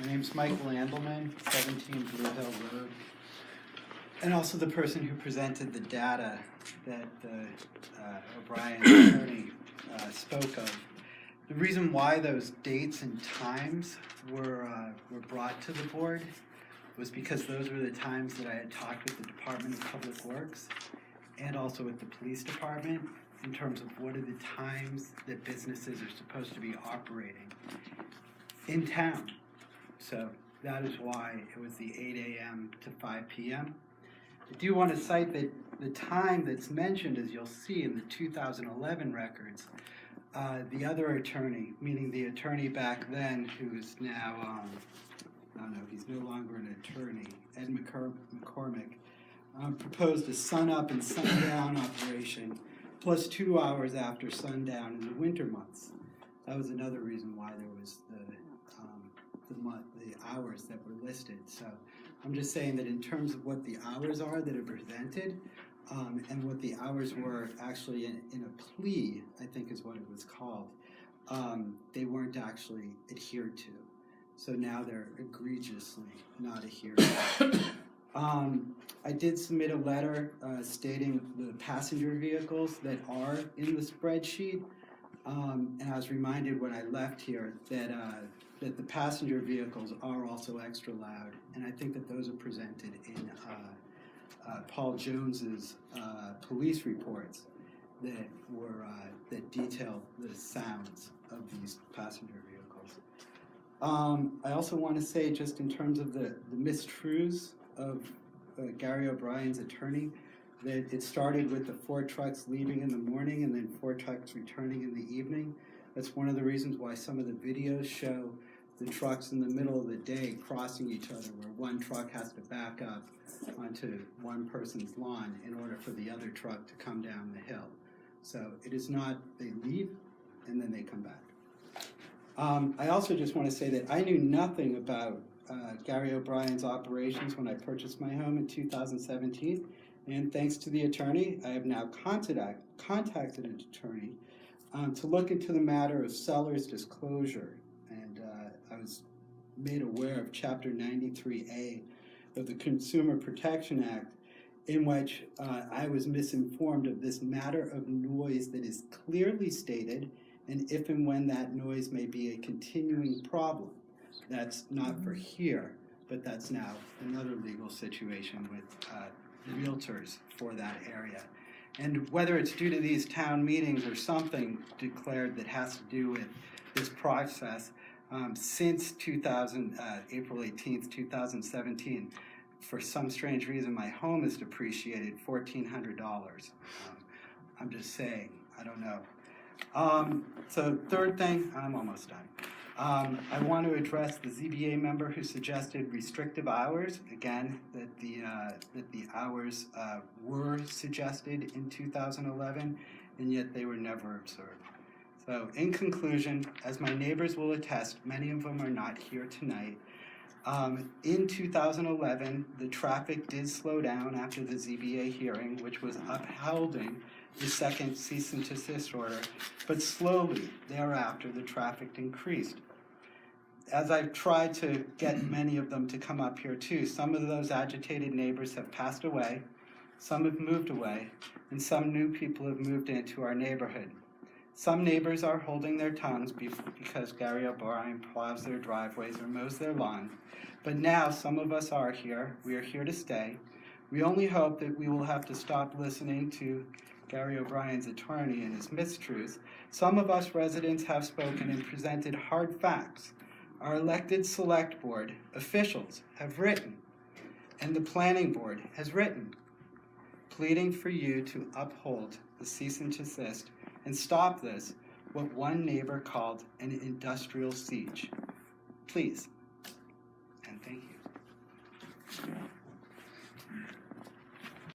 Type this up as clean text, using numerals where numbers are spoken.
My name's Michael Andelman, 17 Blue Hill Road, and also the person who presented the data that O'Brien's attorney spoke of. The reason why those dates and times were brought to the board was because those were the times that I had talked with the Department of Public Works and also with the police department in terms of what are the times that businesses are supposed to be operating in town. So that is why it was the 8 a.m. to 5 p.m. I do want to cite that the time that's mentioned, as you'll see in the 2011 records, the other attorney, meaning the attorney back then, who is now, I don't know, he's no longer an attorney, Ed McCormick, proposed a sun-up and sundown operation plus 2 hours after sundown in the winter months. That was another reason why there was the hours that were listed. So I'm just saying that in terms of what the hours are that are presented, and what the hours were actually in a plea, I think is what it was called, they weren't actually adhered to. So now they're egregiously not adhered to. I did submit a letter stating the passenger vehicles that are in the spreadsheet, and I was reminded when I left here that the passenger vehicles are also extra loud, and I think that those are presented in Paul Jones's police reports that detail the sounds of these passenger vehicles. I also want to say, just in terms of the mistruths of Gary O'Brien's attorney, that it started with the 4 trucks leaving in the morning and then 4 trucks returning in the evening. That's one of the reasons why some of the videos show the trucks in the middle of the day crossing each other, where one truck has to back up onto one person's lawn in order for the other truck to come down the hill. So it is not they leave and then they come back. I also just want to say that I knew nothing about Gary O'Brien's operations when I purchased my home in 2017, and thanks to the attorney, I have now contacted an attorney to look into the matter of seller's disclosure. And I was made aware of Chapter 93A of the Consumer Protection Act, in which I was misinformed of this matter of noise that is clearly stated, and if and when that noise may be a continuing problem. That's not for here, but that's now another legal situation with realtors for that area. And whether it's due to these town meetings or something declared that has to do with this process, since April 18th, 2017, for some strange reason, my home has depreciated $1,400. I'm just saying, I don't know. So third thing, I'm almost done. I want to address the ZBA member who suggested restrictive hours. Again, that the hours were suggested in 2011, and yet they were never observed. So in conclusion, as my neighbors will attest, many of them are not here tonight. In 2011, the traffic did slow down after the ZBA hearing, which was upholding the second cease and desist order, but slowly thereafter the traffic increased. As I've tried to get many of them to come up here too, some of those agitated neighbors have passed away, some have moved away, and some new people have moved into our neighborhood. Some neighbors are holding their tongues because Gary O'Brien plows their driveways or mows their lawn. But now some of us are here. We are here to stay. We only hope that we will have to stop listening to Gary O'Brien's attorney and his mistruths. Some of us residents have spoken and presented hard facts. Our elected select board officials have written, and the planning board has written, pleading for you to uphold the cease and desist and stop this, what one neighbor called an industrial siege. Please, and thank you.